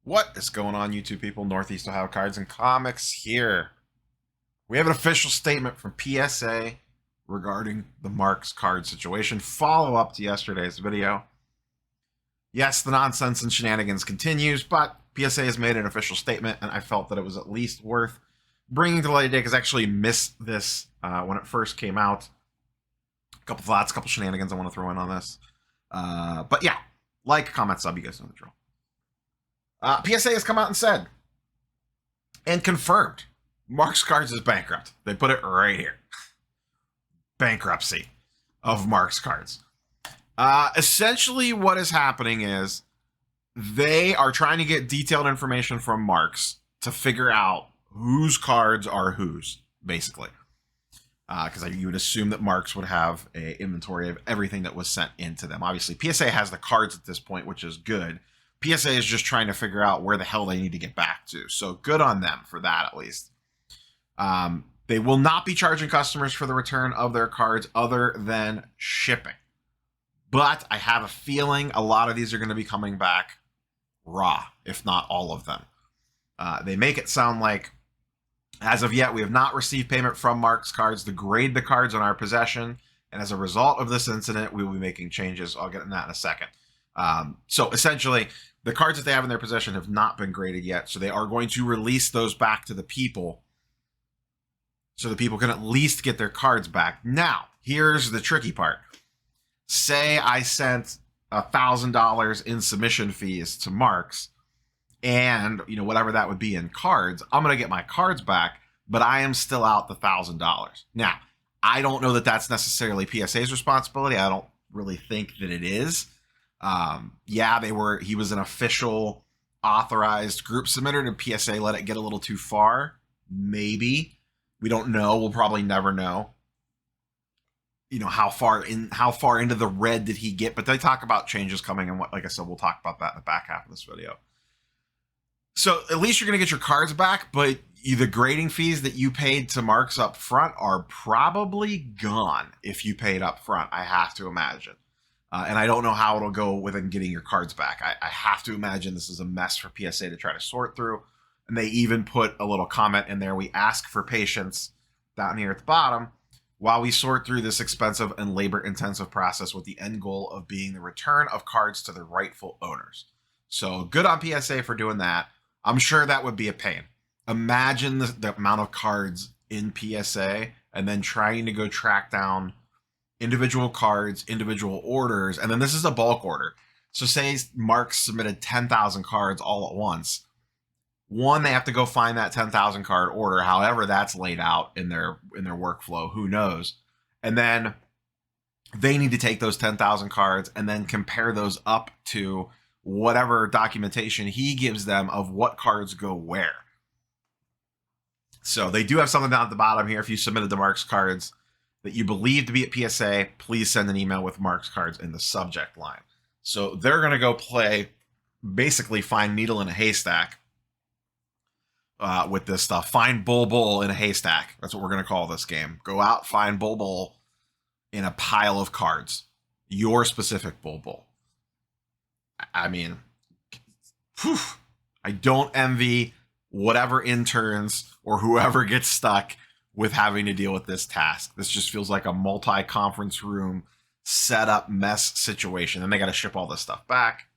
What is going on, YouTube people? Northeast Ohio Cards and Comics here. We have an official statement from PSA regarding the Marx Card situation. Follow up to yesterday's video. Yes, the nonsense and shenanigans continues, but PSA has made an official statement, and I felt that it was at least worth bringing to light today because I actually missed this when it first came out. A couple thoughts, a couple shenanigans I want to throw in on this. But yeah, like, comment, sub, you guys know the drill. PSA has come out and said and confirmed Marx Cards is bankrupt. They put it right here. Bankruptcy of Marx Cards. Essentially what is happening is they are trying to get detailed information from Marx to figure out whose cards are whose, basically. Because you would assume that Marx would have an inventory of everything that was sent into them. Obviously, PSA has the cards at this point, which is good. PSA is just trying to figure out where the hell they need to get back to. So good on them for that, at least. They will not be charging customers for the return of their cards other than shipping. But I have a feeling a lot of these are going to be coming back raw, if not all of them. They make it sound like, as of yet, we have not received payment from Marx Cards to grade the cards in our possession. And as a result of this incident, we will be making changes. I'll get into that in a second. So essentially, the cards that they have in their possession have not been graded yet, so they are going to release those back to the people so the people can at least get their cards back. Now, here's the tricky part. Say I sent $1,000 in submission fees to Marx, and whatever that would be in cards, I'm going to get my cards back, but I am still out the $1,000. Now, I don't know that that's necessarily PSA's responsibility. I don't really think that it is. Yeah, he was an official authorized group submitter, and PSA let it get a little too far. Maybe. We don't know. We'll probably never know. How far into the red did he get? But they talk about changes coming, and like I said, we'll talk about that in the back half of this video. So at least you're going to get your cards back, but the grading fees that you paid to Marx up front are probably gone if you paid up front, I have to imagine. And I don't know how it'll go within getting your cards back. I have to imagine this is a mess for PSA to try to sort through. And they even put a little comment in there. We ask for patience down here at the bottom while we sort through this expensive and labor-intensive process with the end goal of being the return of cards to their rightful owners. So good on PSA for doing that. I'm sure that would be a pain. Imagine the amount of cards in PSA and then trying to go track down individual cards, individual orders, and then this is a bulk order. So say Marx submitted 10,000 cards all at once. One, they have to go find that 10,000 card order, however that's laid out in their workflow, who knows. And then they need to take those 10,000 cards and then compare those up to whatever documentation he gives them of what cards go where. So they do have something down at the bottom here. If you submitted the Marx Cards that you believe to be at PSA, please send an email with Marx Cards in the subject line. So they're going to go play, basically find needle in a haystack with this stuff. Find bull in a haystack. That's what we're going to call this game. Go out, find bull in a pile of cards. Your specific bull. I mean, whew, I don't envy whatever interns or whoever gets stuck with having to deal with this task. This just feels like a multi-conference room setup mess situation. And they got to ship all this stuff back.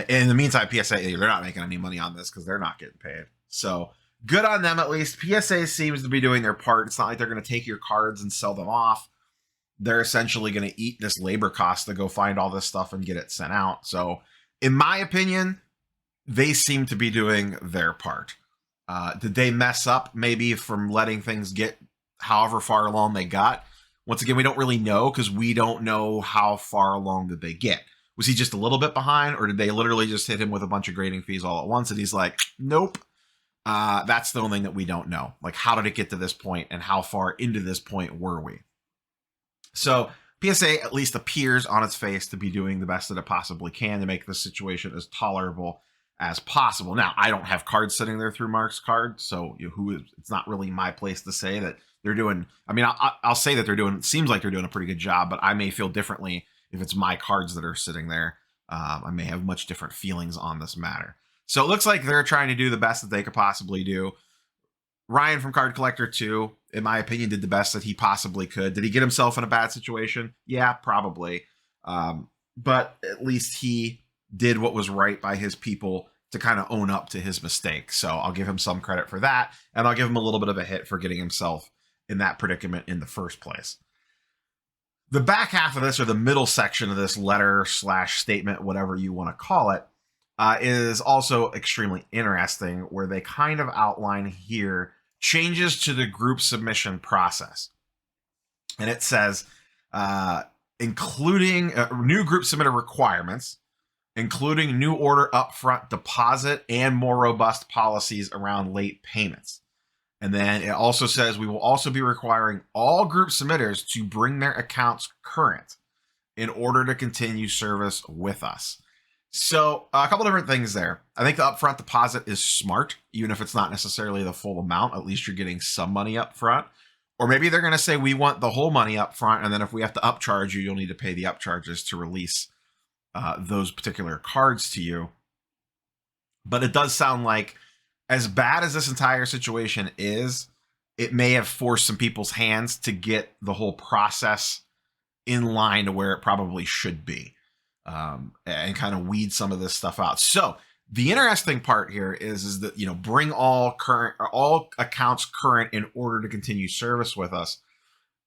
In the meantime, PSA, they're not making any money on this because they're not getting paid. So good on them, at least. PSA seems to be doing their part. It's not like they're going to take your cards and sell them off. They're essentially going to eat this labor cost to go find all this stuff and get it sent out. So in my opinion, they seem to be doing their part. Did they mess up maybe from letting things get however far along they got? Once again, we don't really know because we don't know how far along did they get. Was he just a little bit behind, or did they literally just hit him with a bunch of grading fees all at once and he's like, nope? That's the only thing that we don't know. Like, how did it get to this point and how far into this point were we? So PSA at least appears on its face to be doing the best that it possibly can to make this situation as tolerable as possible. Now, I don't have cards sitting there through Marx Card, so it's not really my place to say that they're doing. I mean, I'll say that they're doing. It seems like they're doing a pretty good job, but I may feel differently if it's my cards that are sitting there. I may have much different feelings on this matter. So it looks like they're trying to do the best that they could possibly do. Ryan from Card Collector 2, in my opinion, did the best that he possibly could. Did he get himself in a bad situation? Yeah, probably. But at least he did what was right by his people to kind of own up to his mistake. So I'll give him some credit for that. And I'll give him a little bit of a hit for getting himself in that predicament in the first place. The back half of this, or the middle section of this letter / statement, whatever you want to call it, is also extremely interesting, where they kind of outline here changes to the group submission process. And it says, including new group submitter requirements, including new order upfront deposit and more robust policies around late payments. And then it also says we will also be requiring all group submitters to bring their accounts current in order to continue service with us. So a couple different things there. I think the upfront deposit is smart, even if it's not necessarily the full amount. At least you're getting some money up front. Or maybe they're going to say we want the whole money up front, and then if we have to upcharge you, you'll need to pay the upcharges to release those particular cards to you. But it does sound like, as bad as this entire situation is, it may have forced some people's hands to get the whole process in line to where it probably should be, and kind of weed some of this stuff out. So the interesting part here is that, bring all accounts current in order to continue service with us.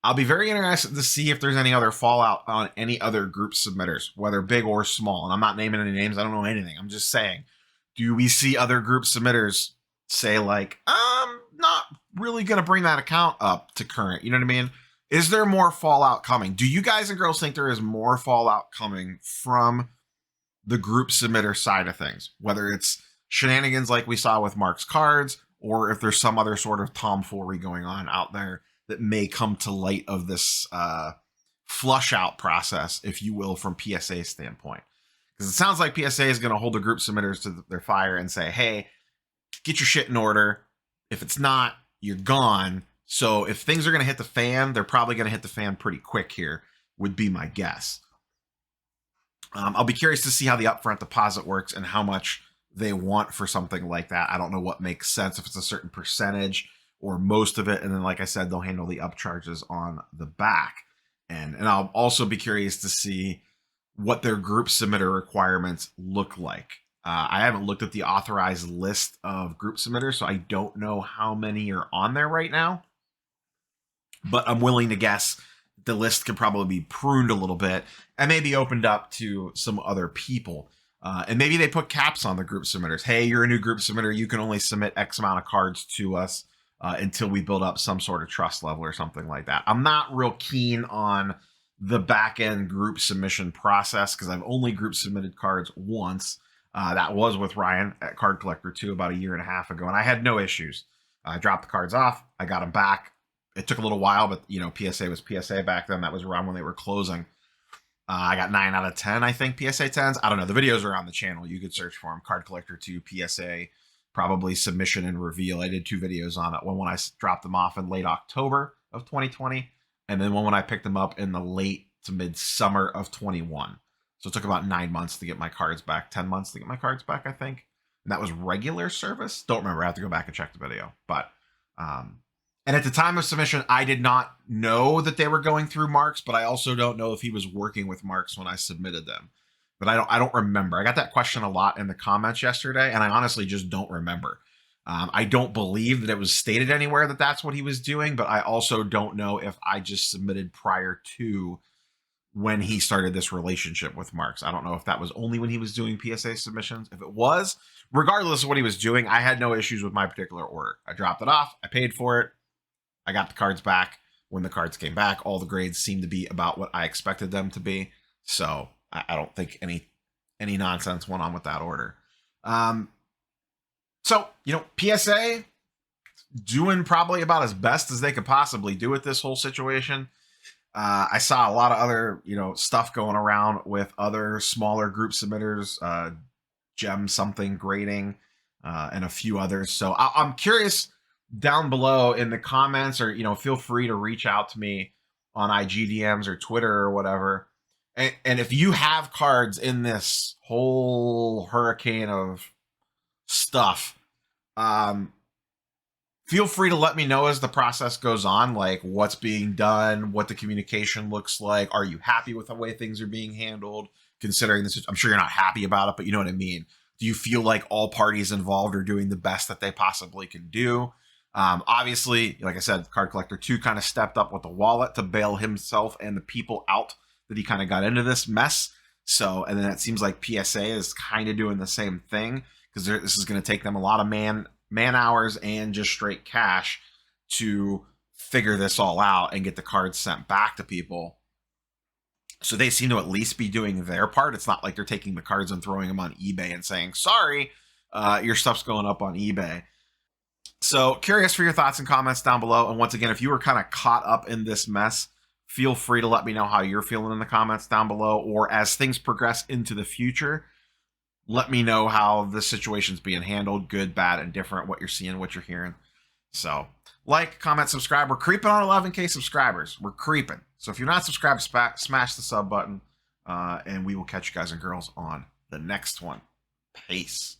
I'll be very interested to see if there's any other fallout on any other group submitters, whether big or small. And I'm not naming any names. I don't know anything. I'm just saying, do we see other group submitters say like, I'm not really going to bring that account up to current? You know what I mean? Is there more fallout coming? Do you guys and girls think there is more fallout coming from the group submitter side of things? Whether it's shenanigans like we saw with Marx Cards, or if there's some other sort of tomfoolery going on out there that may come to light of this flush out process, if you will, from PSA standpoint. Because it sounds like PSA is going to hold the group submitters to their fire and say, hey, get your shit in order. If it's not, you're gone. So if things are going to hit the fan, they're probably going to hit the fan pretty quick here, would be my guess. I'll be curious to see how the upfront deposit works and how much they want for something like that. I don't know what makes sense, if it's a certain percentage or most of it. And then, like I said, they'll handle the upcharges on the back. And I'll also be curious to see what their group submitter requirements look like. I haven't looked at the authorized list of group submitters, so I don't know how many are on there right now. But I'm willing to guess the list could probably be pruned a little bit and maybe opened up to some other people. And maybe they put caps on the group submitters. Hey, you're a new group submitter. You can only submit X amount of cards to us until we build up some sort of trust level or something like that. I'm not real keen on the back-end group submission process because I've only group submitted cards once. That was with Ryan at Card Collector 2 about 1.5 years ago, and I had no issues. I dropped the cards off. I got them back. It took a little while, but PSA was PSA back then. That was around when they were closing. I got 9 out of 10, I think, PSA 10s. I don't know. The videos are on the channel. You could search for them. Card Collector 2, PSA, probably submission and reveal. I did 2 videos on it. One when I dropped them off in late October of 2020, and then one when I picked them up in the late to mid-summer of 21. So it took about 9 months to get my cards back, 10 months to get my cards back, I think. And that was regular service. Don't remember. I have to go back and check the video. But, and at the time of submission, I did not know that they were going through Marx, but I also don't know if he was working with Marx when I submitted them. But I don't remember. I got that question a lot in the comments yesterday, and I honestly just don't remember. I don't believe that it was stated anywhere that that's what he was doing, but I also don't know if I just submitted prior to when he started this relationship with Marx. I don't know if that was only when he was doing PSA submissions. If it was, regardless of what he was doing, I had no issues with my particular order. I dropped it off. I paid for it. I got the cards back. When the cards came back, all the grades seemed to be about what I expected them to be. So I don't think any nonsense went on with that order. So, PSA doing probably about as best as they could possibly do with this whole situation. I saw a lot of other, stuff going around with other smaller group submitters, Gem Something Grading, and a few others. So I'm curious down below in the comments, or, feel free to reach out to me on IG DMs or Twitter or whatever, And if you have cards in this whole hurricane of stuff, feel free to let me know as the process goes on, like what's being done, what the communication looks like. Are you happy with the way things are being handled? Considering this, I'm sure you're not happy about it, but you know what I mean. Do you feel like all parties involved are doing the best that they possibly can do? Obviously, like I said, Card Collector 2 kind of stepped up with the wallet to bail himself and the people out that he kind of got into this mess. So, and then it seems like PSA is kind of doing the same thing, because this is going to take them a lot of man hours and just straight cash to figure this all out and get the cards sent back to people. So they seem to at least be doing their part. It's not like they're taking the cards and throwing them on eBay and saying, sorry, your stuff's going up on eBay. So curious for your thoughts and comments down below. And once again, if you were kind of caught up in this mess, feel free to let me know how you're feeling in the comments down below. Or as things progress into the future, let me know how the situation's being handled, good, bad, and different, what you're seeing, what you're hearing. So like, comment, subscribe. We're creeping on 11K subscribers. We're creeping. So if you're not subscribed, smash the sub button, and we will catch you guys and girls on the next one. Peace.